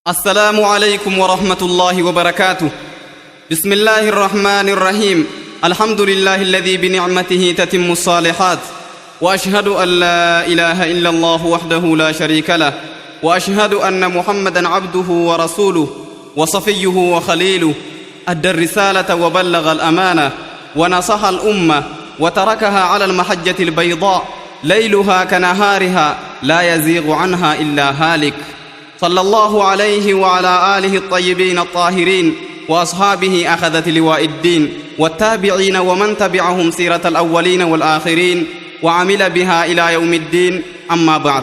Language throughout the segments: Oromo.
السلام عليكم ورحمة الله وبركاته. بسم الله الرحمن الرحيم. الحمد لله الذي بنعمته تتم الصالحات، وأشهد أن لا إله إلا الله وحده لا شريك له، وأشهد أن محمدا عبده ورسوله وصفيه وخليله، أدى الرسالة وبلغ الأمانة ونصح الأمة وتركها على المحجة البيضاء ليلها كنهارها لا يزيغ عنها إلا هالك، صلى الله عليه وعلى آله الطيبين الطاهرين وأصحابه أخذت لواء الدين والتابعين ومن تبعهم سيرة الأولين والآخرين وعمل بها إلى يوم الدين. أما بعد.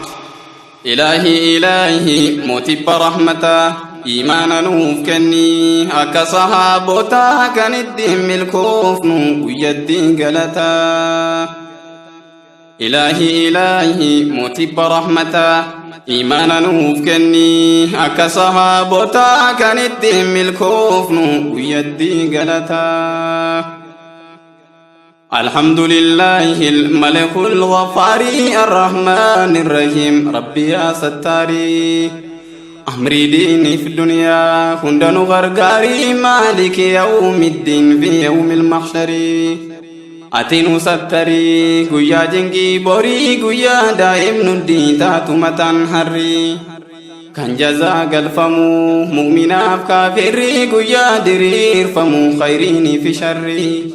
إلهي موتب رحمته إيمانا نوفكني أكا صحابوتا كان الدين الكوفن ويدين قلتا. إلهي موتب رحمته إيمانا نوفكني أكا صحابوتا كان الدين الكوفن ويدين قلتا. الحمد لله الملك الغفار الرحمن الرحيم. ربي يا ستاري أمري ديني في الدنيا كندن غرغاري مالك يوم الدين في يوم المحشر. أتين ستري قيا جنجي بوري قيا دائم ندي تاتمة هري كان جزا قلفمو مؤمنا بكافري قيا درير فمو خيريني في شري.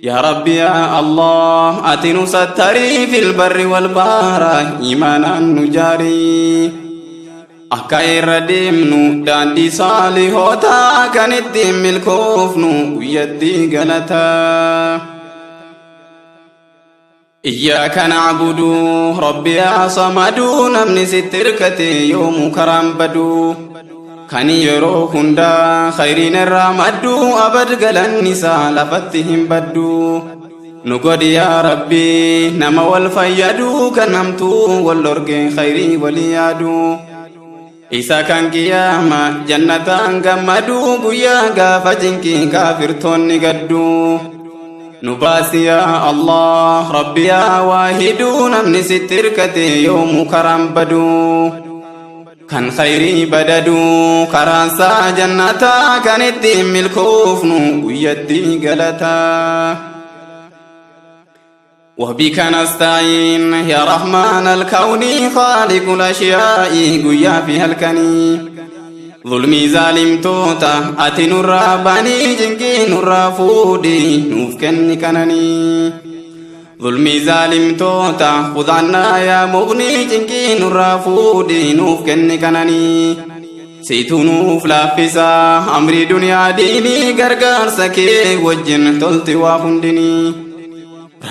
يا ربي يا الله أتين ستري في البر والبحر إيمانا نجاري أكاير ديمنو داندي صالحوتا كان الدين الكوفنو ويدي غلطا. إياك نعبد ربي يا صمد نمني ستركتي يوم كرام بدو كان يرو هندا خيرين الرامدو أبد قلن نساء لفتهم بدو نقود يا ربي نما والفيدو كنمتو واللرق خيري وليادو إسا كان قياما جنة قمدو قيا قافجنكي كافر توني قدو نباسي يا الله ربي يا واحدو نمني ستركتي يوم كرام بدو كان خيري بددو كرانسا جنتا كان الدين الكوفن ويدي قلتا. وبك نستعين يا رحمن الكون خالق الأشياء قيا فيها الكني. ظلمي ظالم توتا أتي نرى باني جنكي نرى فودي نوفكني كنني. ظلمي ظالم توتا خذ عنا يا مغني جنكي نرى فودي نوفكني كنني. سيتو نوف لافسا أمري دنيا ديني غرغر سكي وجن تلتي وافندني.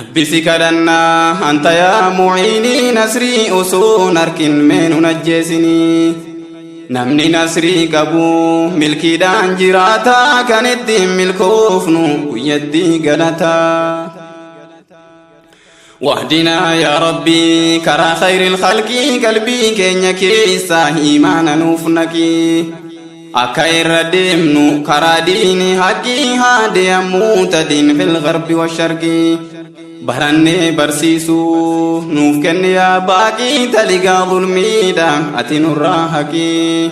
ربي سكرنا أنت يا معيني نسري أسون أركن من نجسني. نمني نسري قبو ملكي دان جراتا كان الدين ملكوفنو ويدي قلتا. واهدنا يا ربي كرا خير الخلق قلبي كينيا كيسا إيمانا نوفنكي أكاير ديمنو كرا ديني حقي هادي أموت دين في الغرب والشرق. بهرني برسيسو نوفكن يا باقي تلقى ظلمي دام أتين الراحكي.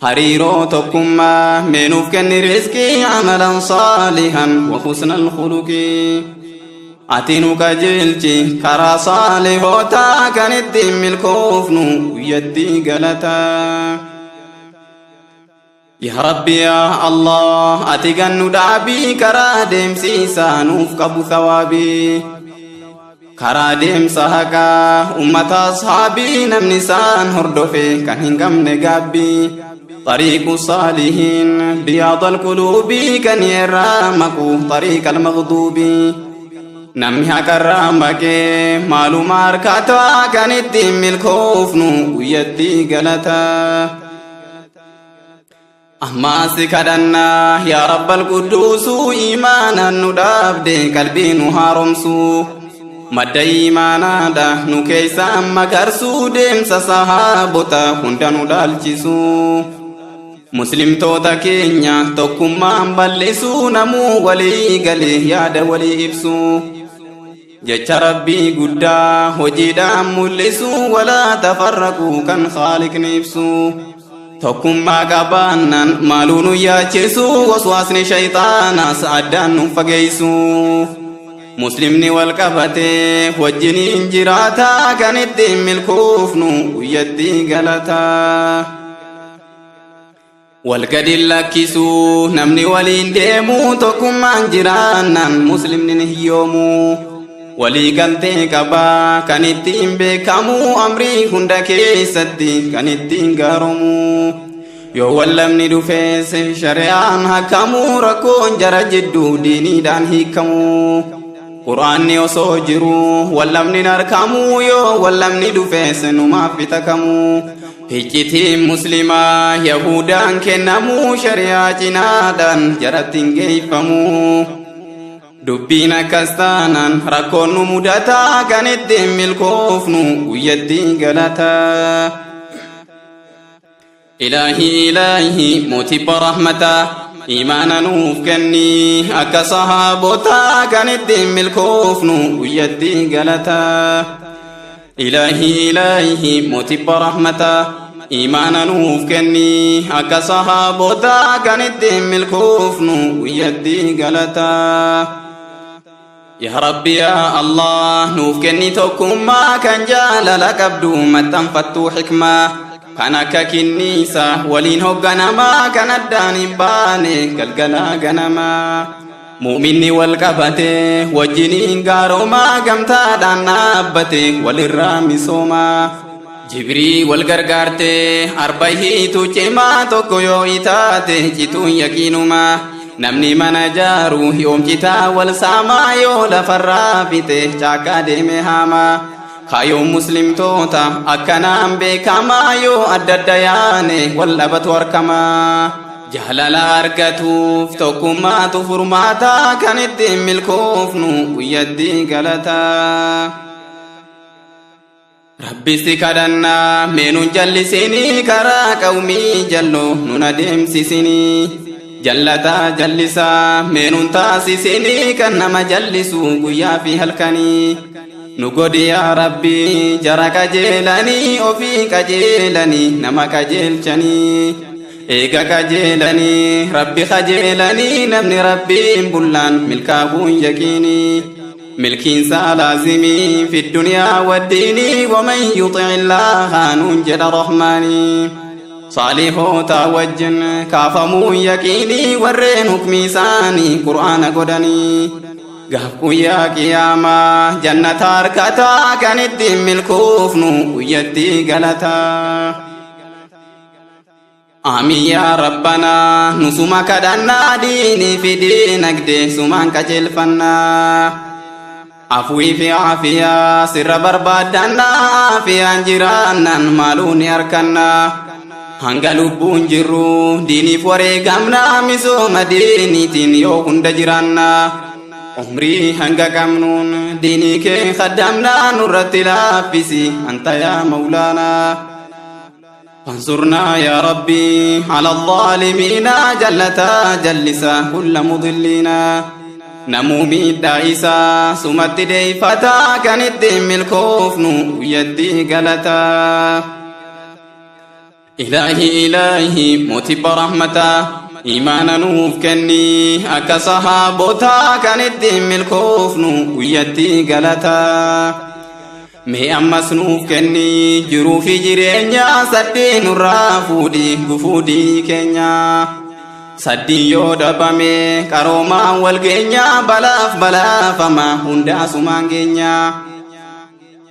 حريرو تقوما منوفكن رزقي عملا صالحا وحسن الخلق. أتينو كجلتي كرا صالحوتا كان الدين الكوفن ويدي قلتا. يا ربي يا الله أتيقن دعبي كرا ديم سيسا نوفقب ثوابي. كرا ديم سحقا أمة أصحابي نمنسان هردفي كان هنقم نقابي. طريق الصالحين بياض القلوب كان يرامكو طريق المغضوب. نمها كرامك مالو ماركاتا كان الدين الكوفن ويدي قلتا. أما سكدنا يا رب القدوس إيمانا ندابد قلبي نهارمسو. مدى إيمانا دا نكيسا مكرسو ديمسا صحابتا كنت ندالجسو. مسلم توتا كينيا توكما مبلسو نمو ولي قلي ياد ولي إبسو. جيش ربي قدا وجيدا ملسو ولا تفرقوا كان خالق نفسو. tokkummaa qabaannaan maaluu nu yaachisu waswaasni shayxaanaa sa'addaan nu fageessu muslimni wal qabatee wajjiniin jiraataa kan ittiin milkoofnu guyyatti galataa wal gadi lakkisu namni waliin deemu tokkummaan jiraannaan muslimni ni hiyyoomu walii galtee qabaa kan ittiin beekamu amrii hunda keessatti kan ittiin gaaramu yoo wallamni dhufees shari'aan hakamu rakkoon jara jidduu diiniidhaan hiikamu quraanni osoo jiru wallamni narkamu yoo wallamni dhufees numaaf bitakamu hiccitiin muslimaa yahudaan kennamu shari'aa cinaadhaan jaratti hin geeffamu dubbiin akkas taanaan rakkoon nu mudataa kan ittiin milkoofnu guyyatti galataa ilaahi mootii rahmataa imaana nuuf kenni akka sahaabotaa kan ittiin milkoofnu guyyatti galataa ilaahi mootii rahmataa imaana nuuf kenni akka sahaabotaa kan ittiin milkoofnu guyyatti galataa yaa rabbi yaa allah nuuf kenni tokkummaa kan jaalala qabdu maxxanfattuu xikmaa kan akka kinniisa waliin hogganamaa kan addaan hin baane galgalaa ganamaa mu'minni wal qabatee wajjiniin gaaroomaa gamtaadhaan dhaabbate walirraa misoomaa jibrii wal gargaartee arbahiitu cimaa tokko yoo itaate cituun yaqiinumaa namni mana jaaru yoomcitaa wal saamaa yoo lafarraa fite caakkaa deeme haamaa kaayoon muslimtoota akkanaan beekamaa yoo adda adda yaane wal dhabatu harkamaa jaalala argatuuf tokkummaatu furmaataa kan ittiin milkoofnu guyyatti galataa rabbisti kadhannaa meenuun jallisinii karaa qawmii jalloo nun adeemsisinii jallataa jallisaa meenuun taasisinii kan nama jallisu guyyaa fi halkanii nu godhi yaa rabbi jara qajeelanii ofii qajeelanii nama qajeelchanii eega qajeelanii rabbi qajeelanii namni rabbiin bullaan milkaahuun yaqiinii milkiinsa laazimii fi duniyaa waddiinii waman yuxi illaaha nuun jedha rahmaanii saalihoota wajjin kaafamuun yaqiinii warreen hukmii isaanii qur'aana godhanii gaaf guyyaa qiyaamaa jannata argataa kan ittiin milkoofnu guyyatti galataa amiin yaa rabbanaa nusuma kadhannaa diinii fi diinagdee sumaan qajeelfannaa afwii fi aafiyaa sirra barbaaddannaa aafiyaan jiraannan maaluu ni harkannaa hanga lubbuun jirru diiniif wareegamnaa misooma diiniitiin yoo hunda jiraannaa umrii hanga qabnuun diinii kee khaddamnaa nurratti laaffisi anta yaa mawlaanaa فانصرنا يا ربي على الظالمين جلتا جلسا كل مضلنا نمومي دائسا سمت ديفتا كانت دم الكفن يدي قلتا إلهي موتب رحمتا إيمانا نوف كني أكا صحابتا كانت دم الكفن يدي قلتا mee ammas nuuf kenni jiruu fi jireenya saddii nurraa fuudhii keenya saddii yoo dhabame qaroomaan wal geenya balaafama hundaasumaan geenya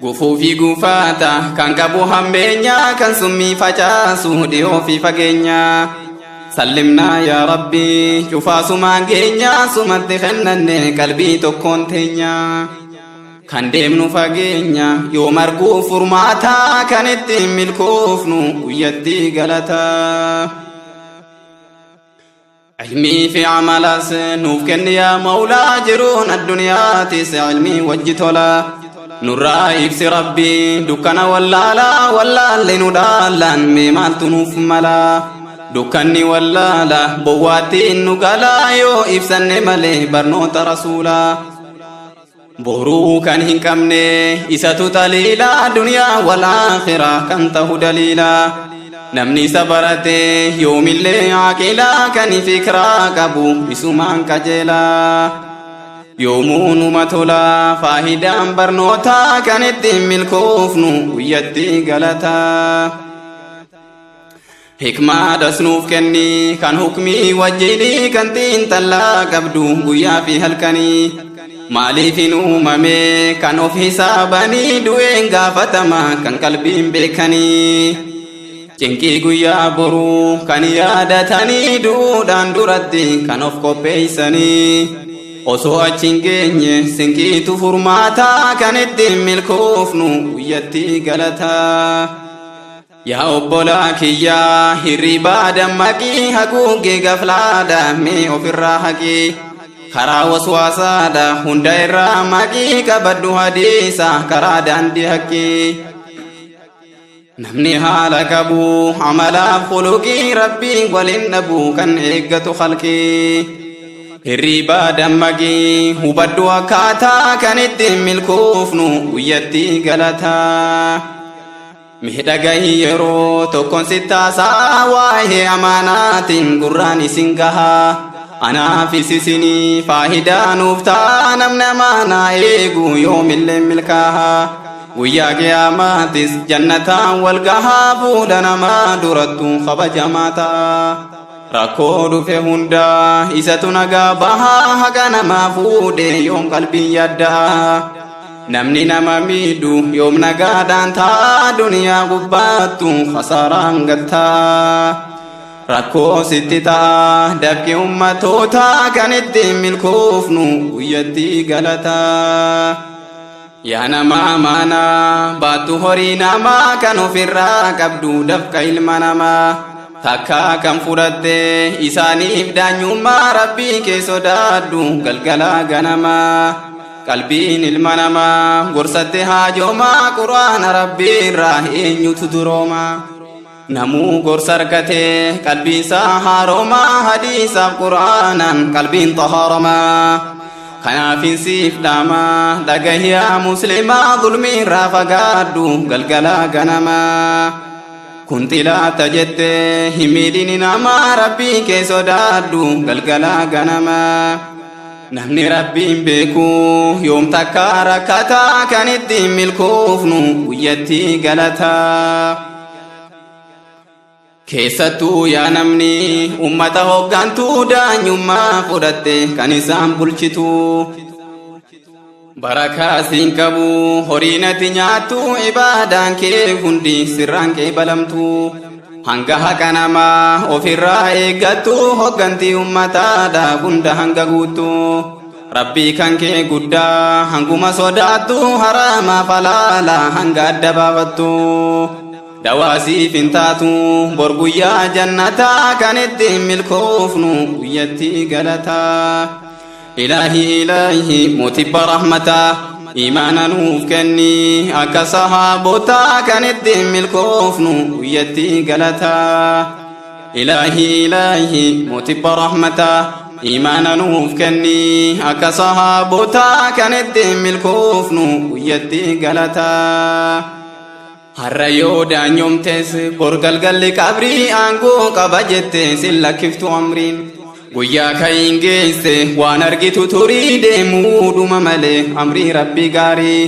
gufuu fi gufaata kan qabu hammeenya kan summii facaasu dhiyoo fi fageenya sallimnaa yaa rabbi cufaasumaan geenya sumatti kennanne qalbii tokkoon teenya kan deemnu fageenya yoo marguu furmaataa kan ittiin milkoofnu guyyatti galataa ilmii fi amalas nuuf kenni yaa mawlaa jiruun adduniyaatis ilmii wajji tola nurraa ibsi rabbii dukkana wallaalli nu dhaallaan mee maaltu nuuf mala dukkanni wallaala bowwaattiin nu galaa yoo ibsanne malee barnoota rasuulaa boruu kan hin qabne isatu taliila duniyaa wal aakhira kan tahu daliila namni sabarate yoomillee aqilaa kan fikraa qabu isumaan qajeelaa yoomuunuma tolaa faayidaan barnootaa kan ittiin milkoofnu guyyatti galataa hikmaa dasnuuf kenni kan hukmii wajjinii kan xiinxallaa qabdu guyyaa fi halkanii maaliif hin uumame kan of hisaabanii du'een gaafatama kan qalbiin beekanii cinqii guyyaa boruu kan yaadatanii duudhaan duratti kan of qopheeysanii osoo achiin geenye sinqiitu furmaataa kan ittiin milkoofnu guyyatti galataa yaa obbolaa kiyyaa hirribaa dammaqii haguuggee gaflaadha mee ofirraa haqii karaa waswaasaadha hunda irraa maqii qabadhu hadiisa karaa daandii haqqii namni haala qabu amalaaf khuluqii rabbiin waliin dhabu kan eeggatu khalqii hirribaa dammaqii hubadhu akkaataa kan ittiin milkoofnu guyyatti galataa miidhagahi yeroo tokkoon sittaasaa waa'ee amaanaatiin gurraan isin gahaa anaafis isinii faayidaa nuuf ta'a namni amaanaa eegu yoomillee milkaahaa guyyaa qiyaamaatis jannataan wal gahaa fuula namaa durattu kabajamaa ta'a rakkoo dhufe hundaa isatu nagaa bahaa haqa namaa fuudhe yoom qalbiin yaaddaa namni nama miidhu yoom nagaadhaan ta'a duniyaa gubbaattu khasaaraan gattaa rakkoo sitti ta'a dabqi ummatoota kan ittiin milkoofnu guyyatti galataa yaa nama amaanaa baattu horii namaa kan ofirraa qabdu dafqa ilma namaa takka kan fudhatte isaaniif daanyummaa rabbii kee sodaadhu galgalaa ganamaa qalbiin ilma namaa gorsatte haajoomaa quraana rabbii irraa eenyutu duroomaa namuu gorsa argatee qalbiinsaa haaroomaa hadiisaaf quraanaan qalbiin xahaaramaa kanaafin siif dhaamaa dhagahiyaa muslimaa zulmii irraa fagaadhu galgalaa ganamaa kun xilaata jettee himiidhini namaa rabbii kee sodaadhu galgalaa ganamaa namni rabbiin beeku yoom takka rakkataa kan ittiin milkoofnu guyyatti galataa keessattuu yaa namni ummata hoggantuu daanyummaa fudhatte kan isaan bulchitu barakaa siin qabu horiinati nyaattu ibaadaan kee hundi sirraan qee balamtu hanga haqa namaa ofirraa eeggattu hoggantii ummataadha hunda hanga guuttu rabbii kan kee guddaa hanguma sodaattu haraamaa falaala hanga adda baafattu dawaasiif hin taatu bor guyyaa jannataa kan ittiin milkoofnu guyyatti galataa ilaahi mutibba rahmataa imaana nuuf kenni akka sahaabotaa kan ittiin milkoofnu guyyatti galataa ilaahi mutibba rahmataa imaana nuuf kenni akka sahaabotaa kan ittiin milkoofnu guyyatti galataa har'a yoo daanyomtes bor galgalli qabrii aangoo qaba jette sin lakkiftu amriin guyyaa ka'iin geesse waan argitu turii deemuudhuma malee amrii rabbii gaarii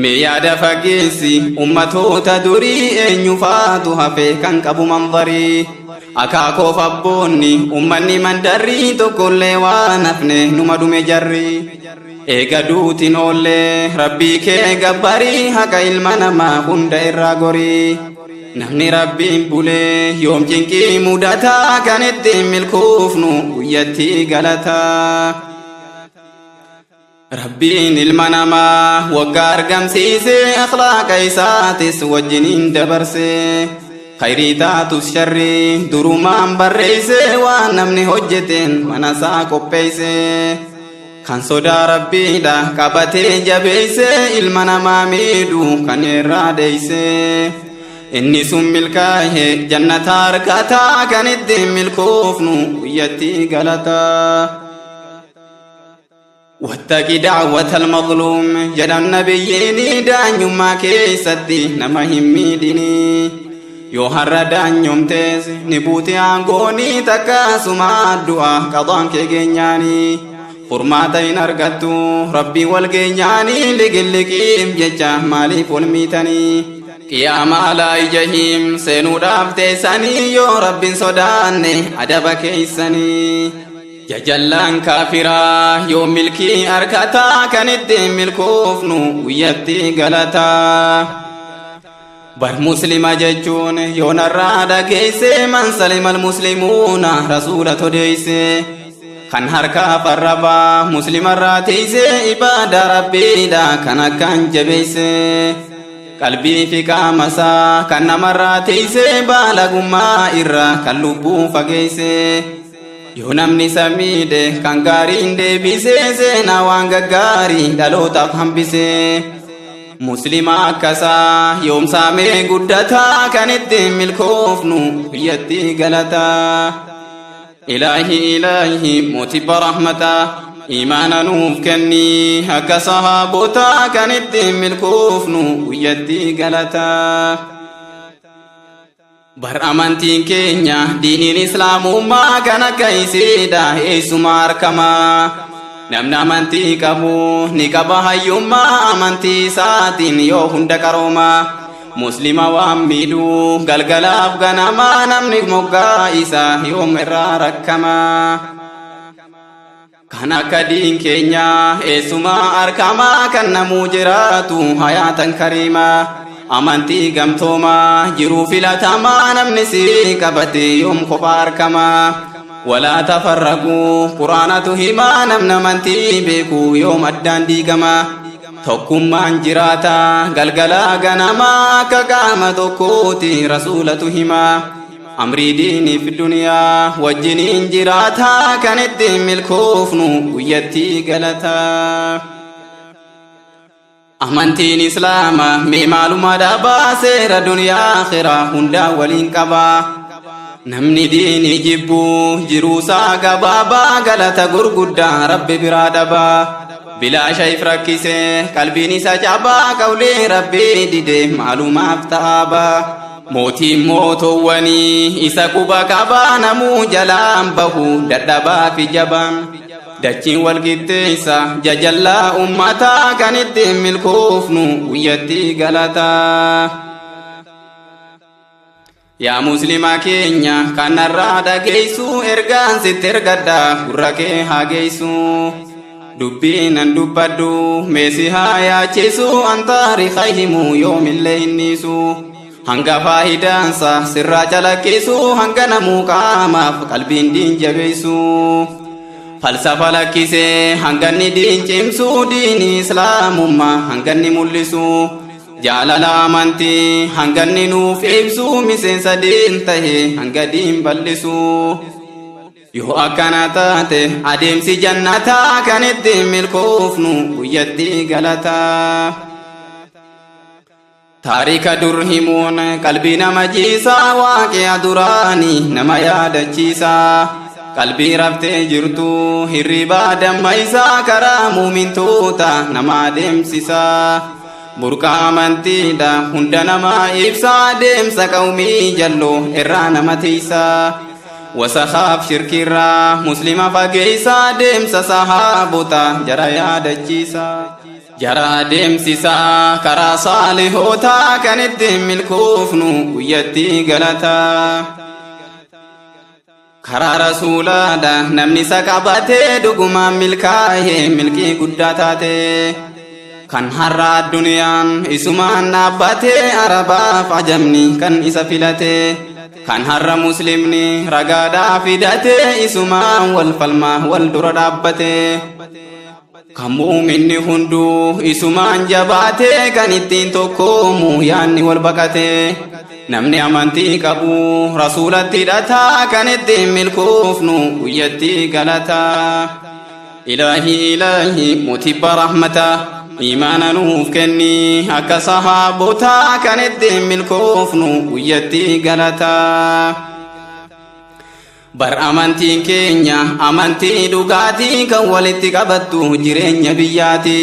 mee yaada fageessi ummatoota durii eenyufaatu hafe kan qabu manzarii akaakoof abboonni ummanni mandarrii tokkollee waan hafne numa dhume jarrii eega duutiin oollee rabbii kee gabbarii haqa ilma namaa hunda irraa gorii namni rabbiin bulee yoom cinqii mudataa kan ittiin milkoofnu guyyatti galataa rabbiin ilma namaa waggaa argamsiisee akhlaaqa isaatis wajjiniin dabarsee khayrii taatus sharrii durumaan barreessee waan namni hojjeteen manasaa qopheessee kan sodaa rabbiidha qabatee jabeessee ilma namaa miidhu kan irraa deeysee inni sun milkaa'e jannata argataa kan ittiin milkoofnu guyyatti galataa wattaqi da'watal mazluum jedhan nabiyyiin daanyummaa keessatti nama hin miidhini yoo har'a daanyomtees ni buuti aangoonii takkaasuma du'a qadaan kee geenyaanii furmaata hin argattu rabbii wal geenyaanii ligilliqiim jecha maaliif wal miitanii qiyaamaa laa jahiim seenuudhaaf teessanii yoo rabbiin sodaanne adaba keeysanii jajallaan kaafiraa yoo milkii argataa kan ittiin milkoofnu guyyatti galataa bar muslima jechuun yoo narraa dhageesse man salimal muslimuuna rasuula todeeyse kan harkaa farrabaa muslimarraa teeyse ibaada rabbiidha kan akkaan jabeeyse qalbii fi qaamasaa kan namarraa teeyse baalagummaa irraa kan lubbuu fageeyse yoo namni samiidhe kan gaariin deebise seenaa waan gaggaarii dhalootaaf hambise muslima akkasaa yoomsaamee guddataa kan ittiin milkoofnu biyyatti galataa ilaahi mootiba rahmataa imaana nuuf kenni akka sahaabotaa kan ittiin milkoofnu biyyatti galataa bar amantiin keenya diiniin islaamummaa kan akka isiidha eessuma argamaa namni amantii qabu ni qaba hayyummaa amantii isaatiin yoo hunda qarooma muslima waan miidhu galgalaaf ganamaa namni moggaa isaa yoom irraa rakkamaa kan akka diin keenya eessuma argamaa kan namuu jiraatu hayaatan kariimaa amantii gamtoomaa jiruu filatamaa namni si qabate yoom kophaa argamaa ولا تفرقوا قرآن تهما نمنا منتي بيكو يوم الدان ديقما تقوم من جراتا قلقلا قنما كقام تقوتي رسول تهما أمري ديني في الدنيا وجنين جراتا كانت ديم الكوفن ويتي قلتا أمانتين إسلاما ميمالو مدابا سير دنيا آخرة هندا ولين كبا namni diini jibbu jiruusaa gabaabaa galata gurguddaa rabbi biraa dhabaa bilaasha if rakkise qalbiin isa cabaa qawlee rabbii dide maalumaaf ta'aabaa mootiin mootowwanii isa quba qabaa namuu jalaan bahu dadhabaa fi jabaan dachiin walqixxeessa jajallaa ummataa kan ittiin milkoofnu guyyatti galataa yaa muslima keenya kanarraa dhageessu ergaan sitti ergadha gurra kee haa geessu dubbiin an dubbadhu meesi haa yaachisu an taariika himu yoomillee hinniisu hanga faayidaansa sirraa calaqqisu hanga namuu qaamaaf qalbiin diin jabeessu falsafa lakkisee hanganni diin cimsu diini islaamummaa hanganni mul'isu jaalala amantii hanganni nuuf ibsu miseensa diin tahe hanga diin bal'isu yoo akkana taate adeemsi jannataa kan ittiin milkoofnu guyyatti galataa taarika dur himuun qalbii nama jiisaa waaqi'a duraanii nama yaadachiisaa qalbii raftee jirtu hirribaa dammayisaa karaa muumintoota nama adeemsisaa burqaa amantiidha hunda namaa ibsaa deemsa qawmii jalloo irraa nama tiisaa wasakhaaf shirkirraa muslima fageeysaa deemsa sahaabota jara yaadachiisaa jara adeemsisaa karaa saalihootaa kan ittiin milkoofnu guyyatti galataa karaa rasuulaadha namni isa qabatee dhugumaan milkaa'ee milkii guddaa taatee kan har'a addunyaan isumaan dhaabbatee arabaaf ajamni kan isa filatee kan har'a muslimni ragaadhaa fidatee isumaan wal falmaa wal dura dhaabbatee kan muuminni hunduu isumaan jabaatee kan ittiin tokkoomu yaanni wal baqatee namni amantii qabu rasuulatti hidhataa kan ittiin milkoofnu guyyatti galataa ilaahi mootiba rahmataa imaana nuuf kenni akka sahaabotaa kan ittiin milkoofnu guyyatti galataa bar amantiin keenya amantii dhugaatii kan walitti qabattu jireenya biyyaati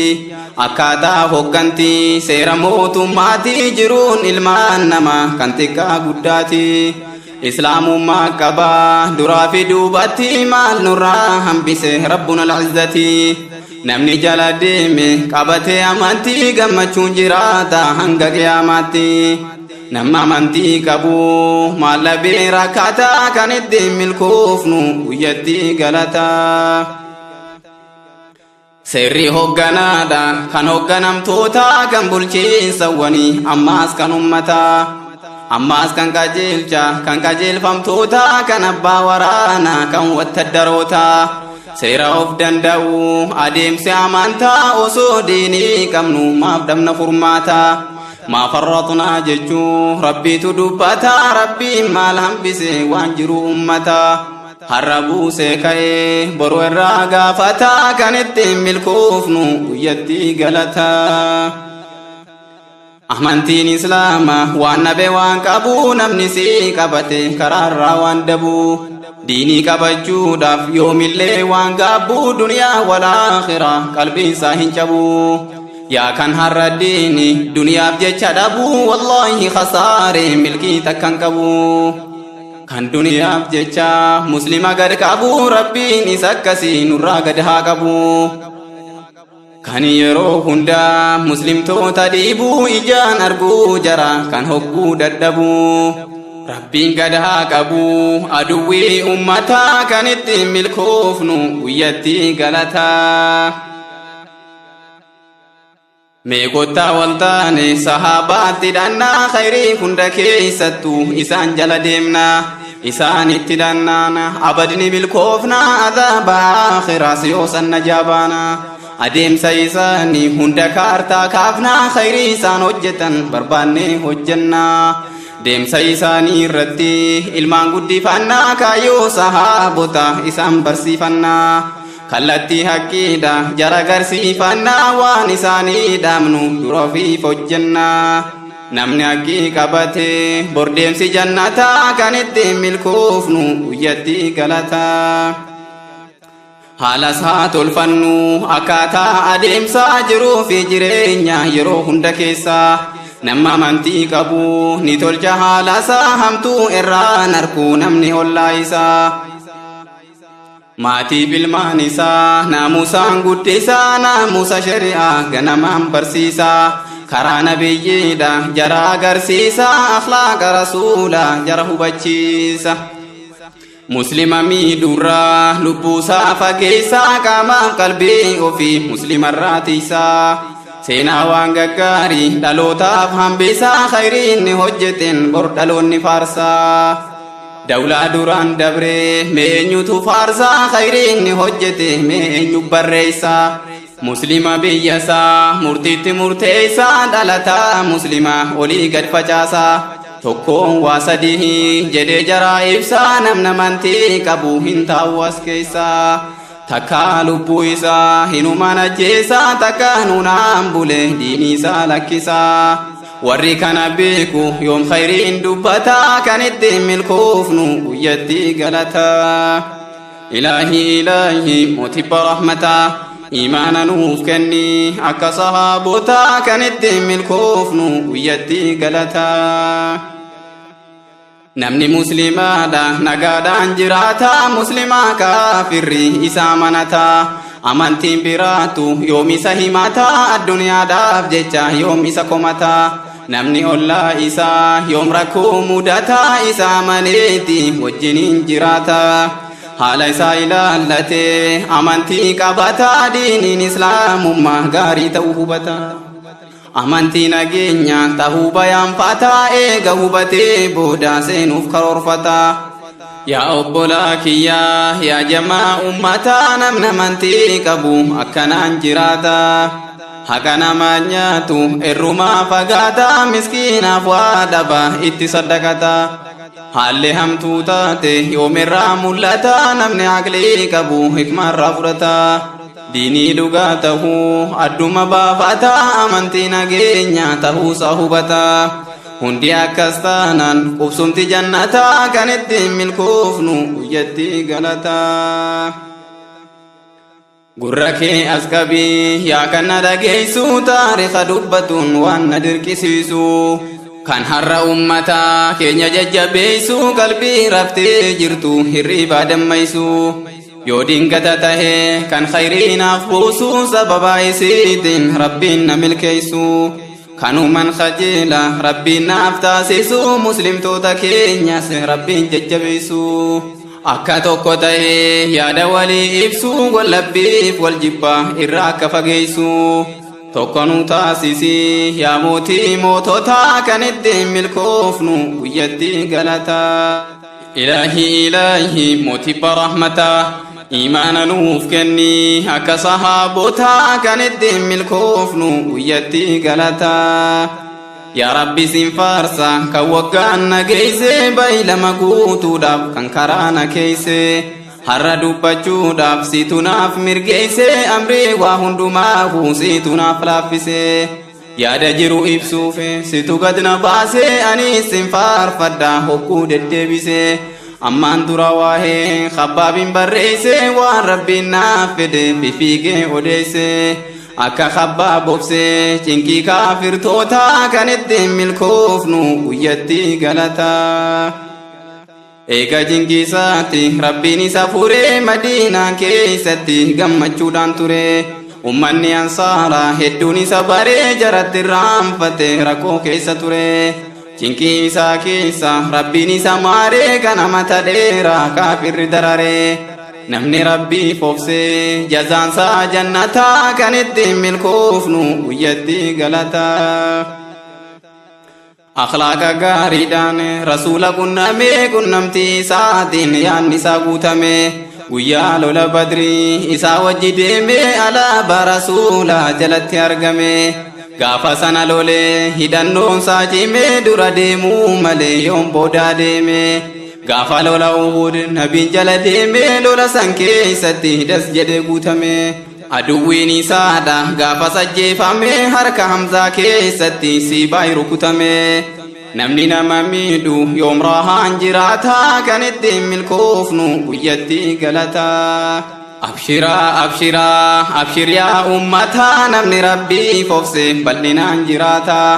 akkaataa hoggantii seera mootummaatii jiruun ilmaan namaa kan xiqqaa guddaati islaamummaa qabaa duraa fi duubatti maal nurraa hambise rabbuna al-izzati namni jala deeme qabatee amantii gammachuun jiraata hanga qiyaamaatti nama amantii qabu maallabee rakkaataa kan ittiin milkoofnu guyyatti galataa seerri hogganaadha kan hogganamtoota kan bulchiinsawwanii ammaas kan ummataa ammaas kan qajeelcha kan qajeelfamtoota kan abbaa waraanaa kan wattaddaroota seera of danda'u adeemsi amantaa osoo diinii qabnu maaf dhabna furmaata ما فرطنا ججو ربي تدبتا ربي ما لهمبسي وانجرو أمتا هربو سيكاي برو الراغا فتا كانت ملكوفنو ويدي غلطا أحمنتين إسلاما والنبي وانكابو نمنسي كبتي كرارا واندبو ديني كبجو داف يوم اللي وانكابو دنيا والآخرة قلبي ساهن جبو يا كان هرديني دنيا بجيتشا دابو والله خساري ملكي تكن كبو كان دنيا بجيتشا مسلمة قد كابو ربي نسكسي نورا قد هاكبو كان يرو هندا مسلم تو تديبو إجان أرقو جرا كان هقو ددبو ربي قد هاكبو أدوي أمتا كانت ملكوفنو ويتي غلطا meeqotta waltaane sahabaatti dhanna khayrii hunda keessattu isaan jala deemna isaanitti dhannaana abadni milkoofna adhaaba akhiraas yoo sanna jaabaana adeemsa isaanii hunda kaartaa kaafna khayrii isaan hojjetan barbaanne hojjenna deemsa isaanii irratti ilmaan guddifannaa kaayyoo sahaabota isaan barsiifannaa kallatti haqqiidha jara garsiifannaa waan isaanii dhaamnu dura fi hojjennaa namni haqqii qabate bordeemsi jannataa kan ittiin milkoofnu guyyatti galataa haalas haa tolfannu akkaataa adeemsaa jiruu fi jireenya yeroo hunda keessaa nama amantii qabu ni tolcha haalasaa hamtuu irraa narkuu namni ollaa isaa maatii bilmaan isaa naamusaan guddisaa naamusa shari'aa ganamaan barsiisaa karaa nabiyyiidha jara agarsiisaa akhlaaqa rasuula jara hubachiisa muslima miidhurraa lubbuusaa fageessaa qaamaaf qalbii ofii muslimarraa tiisaa seenaa waan gaggaarii dhalootaaf hambisaa khayriinni hojjeten bor dhaloonni faarsaa دولة دوران دبري مينيو تفارسا خيرين هجتي مينيو بريسا مسلمة بيسا مرتيت مرتيسا دلتا مسلمة ولي قد فجاسا تكون واسده جدي جرائبسا نمنا منتي كبو هنتا واسكيسا تكالو بويسا هنو منجيسا تكانو نامبولي دينيسا لكيسا warri kana beeku yoom khayriin dubbataa kan ittiin milkoofnu guyyatti galataa ilaahi mooticha rahmataa imaana nuuf kenni akka sahaabotaa kan ittiin milkoofnu guyyatti galataa namni muslimaadha nagaadhaan jiraataa muslimaa kaafirri isaa manataa amantiin biraatu yoom isa himataa addunyaadhaaf jecha yoom isa komataa namni ollaa isaa yoom rakkoo mudataa isaa maneeti wajjiniin jiraataa haala isaa ilaallatee amantii qabataa diiniin islaamummaa gaarii ta'uu hubataa amantii nageenya tahuu bayaanfataa eega hubatee booda seenuuf karoorfataa yaa obbolaa kiyyaa yaa jamaa ummataa namni amantii qabu akkanaan jiraataa haqa namaa nyaatu irrumaa fagaataa miskiinaaf waa dhaba itti saddaqataa haalli hamtuu taate yoomirraa mul'ataa namni aqlii qabu hikmarraa fudhataa diinii dhugaa tahuu adduma baafataa amantii nageenya tahuusaa hubataa hundi akkas taanaan qubsumti jannataa kan ittiin milkoofnu guyyatti galataa. Gurra kee as qabii yaa kan na dhageessu taariika dubbatuun waan na dirqisiisu kan har'a ummataa keenya jajjabeessu qalbii raftee jirtu hirriibaa dammaysu yoo dingata tahee kan khayriinaaf buusu sababa isiitiin rabbiin na milkeessu kanuman khajeela rabbiin naaf taasisu muslimtoota keenyas rabbiin jajjabeessu akka tokko tahee yaada walii ibsu wallabbiif wal jibbaa irraa akka fageessu tokko nu taasisi yaa mootii moototaa kan ittiin milkoofnu guyyatti galataa. Ilaahi mootii barahmataa imaana nuuf kenni akka sahaabotaa kan ittiin milkoofnu guyyatti galataa. Yaa Rabbi sin faarsa kan waggaan na geesse baylama guutuudhaaf kan karaa na keeyse har'a dubbachuudhaaf situ naaf mirgeesse amrii waa hundumaahu situ naaf laaffise yaada jiru ibsuufe situ gad na baase anis sin faarfadha hogguu deddeebise ammaan dura waa'ee khabbaabin barreesse waan rabbiin naaf fede fifiigee odeesse akka khabbaab obsee cinkii kaafirtoota kan ittiin milkoofnu guyyatti galataa. Eega jinkiisaatti rabbiin isa furee madiinaa keessatti gammachuudhaan ture ummanni ansaaraa hedduun isa baree jaratti irraanfate rakkoo keessa ture cinkii isaa keessa rabbiin isa maaree ganama tadheeraa kaafirri dararee namni rabbiif obsee jazaansaa jannataa kan ittiin milkoofnu guyyatti galataa. Akhlaaqa gaariidhaan rasuula qunnamee qunnamtii isaatiin yaadni isaa guutame guyyaa lola badrii isaa wajji deemee alaabaa rasuulaa jalatti argame gaafa sana lolee hidhannoonsaa cimee dura deemuu malee yoom boodaa deeme gaafa lola Uhud nabiin jala deemee lola san keessatti das jedhee guutame aduwwiin isaadha gaafa sajjeefame harka Hamzaa keessatti siibaa rukutame namni nama miidhu yoom raahaan jiraataa kan ittiin milkoofnu guyyatti galataa. Abshir yaa ummataa namni rabbiif obse bal'inaan jiraataa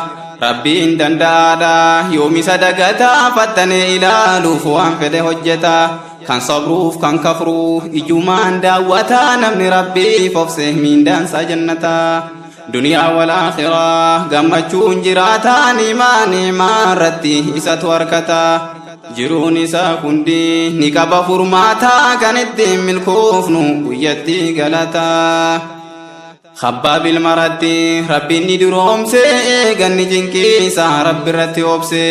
rabbiin danda'aadha yoomisa dagataa fattanee ilaaluuf waan fedhe hojjetaa kan sabruuf kan kafruuf ijumaan daawwataa namni rabbiif obse miindaansaa jannataa duniyaa wal aakhiraa gammachuun jiraataa nimaa irratti isatu harkataa jiruun isaa hundi ni qaba furmaataa kan ittiin milkoofnu guyyatti galataa. Khabbaabil maratti rabbiin ni duroomse eeganni jinkiisaa rabbi irratti obse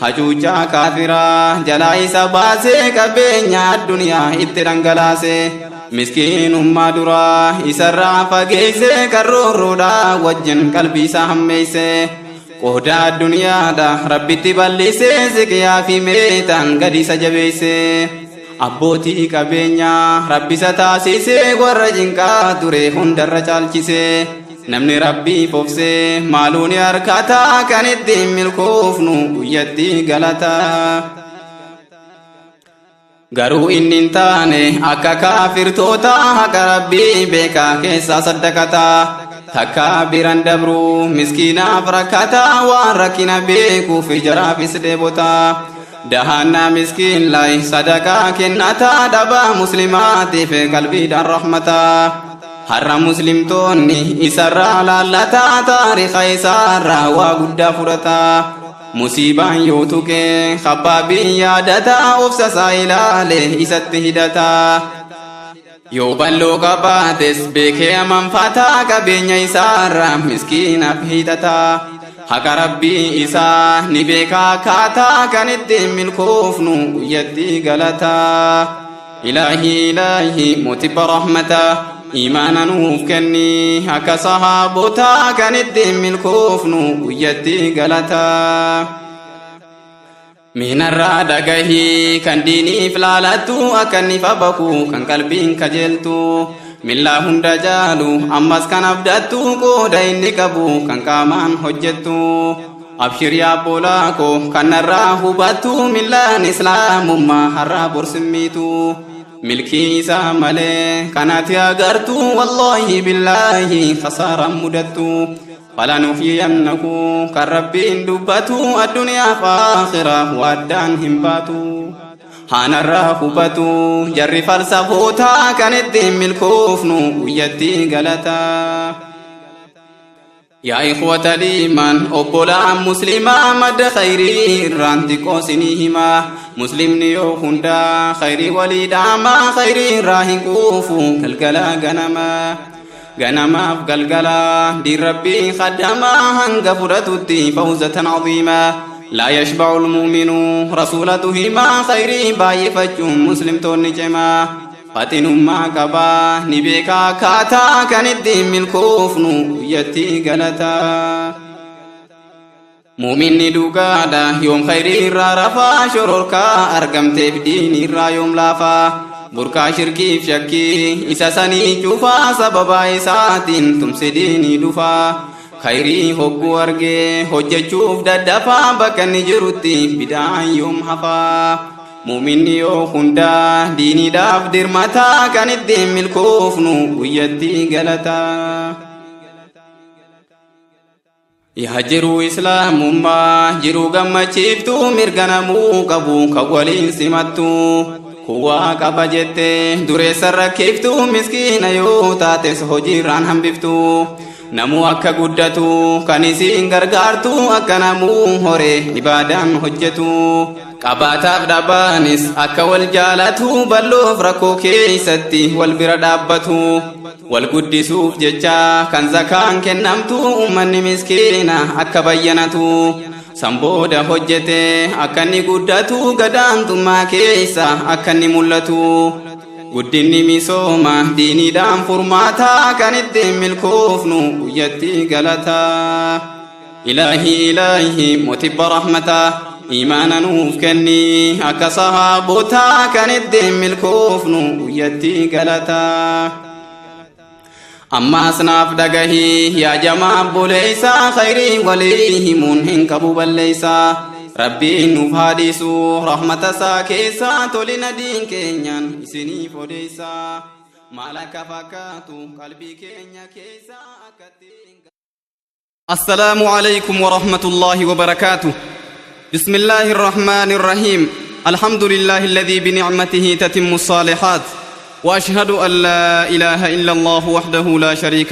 hacuucaa kaafiraa jalaa isa baase qabeenya addunyaa itti dhangalaase miskiinummaa duraa isarraa fageesse karroorroodhaa wajjin qalbii isaa hammeeyse qooda addunyaadha rabbitti balleesse siqiyaa fi meetaan gadi isa jabeesse abbootii qabeenyaa rabbi isa taasise warra jinqaa ture hundarra caalchise namni rabbiif obse maaluun harkataa kan ittiin milkoofnu guyyatti galataa. Garuu inni hin taane akka kaafirtoota haqa rabbii beekaa keessaa saddaqataa takka biran dabru miskiinaaf rakkataa waan rakkina beekuuf jaraafis dheebotaa dahannaa miskiin lay sadaqaa kennataa dhabaa muslimaatiif qalbiidhaan rahmataa har'a muslimtoonni isarraa laallataa taariika isaarraa waa guddaa fudhataa musiibaan yoo tuqe khabbaabiin yaadataa obsasaa ilaale isatti hidhataa yoo balloo qabaates beekee amanfataa qabeenya isaarraa miskiinaaf hidhataa haqa rabbii isaa ni beekaa akkaataa kan ittiin milkoofnu guyyatti galataa. Ilaahi mootii rahmataa imaana nuuf kenni akka sahaabotaa kan ittiin milkoofnu guyyatti galataa. Minarraa dhagahii kan diiniif laalattu akka inni fabaku kan qalbiin kajeeltu millaa hunda jaalu ammas kan abdattu qooda inni qabu kan qaamaan hojjettu أبشر يا بولاكو كان الراه باتو ملان إسلام ما هرابور سميتو ملكي سامله كانت يا غرتو والله بالله خسارة مدتو فلا نفينه كربين دبتو الدنيا فاخرة وادان همباتو هانا الراهبتو جري فلسفوتا كانت دم الكوفنو ويدي غلطا يا إخوة الإيمان أبولا مسلما مد خيري رانتي قوسنيهما مسلم نيو خندا خيري وليدا ما خيري راهن كوفو كالقلا غنما فقلقلا دي ربي خدما هنقفرتتي فوزة عظيمة لا يشبع المؤمن رسولتهما خيري باي فجم مسلم تونجما فاتن ما كبا نبيكا كاتا كان الدين من الكوفن يتي غلطا مؤمن دوغادا يوم خيري رافا شروركا أرقم تبدين را يوم لافا بركا شركي فشكي إساساني جوفا سببا إساتين تمسديني دوفا خيري هقو أرقي هججوف ددفا بكني جروتي بداين يوم حفا مؤمن يو خندا ديني داف درمتا كان الدين من الكوفنو ويدي غلطا يهجروا إسلام ما جروا غم چيفتو مرغنمو قبو كولين سمتو هو كبجت دري سر كيفتو مسكين يو تاتس هجيران هم بفتو نمو أكا قدتو كنسين غرغارتو أكا نمو هوري عبادان حجتو قباتاف دابانس أكا والجالتو بلوف ركو كيستي والبر دابتو والقدسوف ججا كان زكان كنمتو أمني مسكينة أكا بيّنتو سنبودا حجته أكني قدتو قدانتو ما كيسا أكني ملتو قدني ميسوما ديني دام فرماتا كان الدم الكوفنو يتي غلطا إلهي متب رحمتا إيمانا نوفكني أكا صحابوتا كان الدم الكوفنو يتي غلطا أما أصناف دقهي يا جماعة بوليسا خيري وليهم هنكبو بليسا ربي نفاديسو رحمة ساكيسا تولينا دين كينيان إسني فوديسا مالك فكاتو قلبي كينيا كيسا أكتين. السلام عليكم ورحمة الله وبركاته. بسم الله الرحمن الرحيم. الحمد لله الذي بنعمته تتم الصالحات، وأشهد أن لا إله إلا الله وحده لا شريك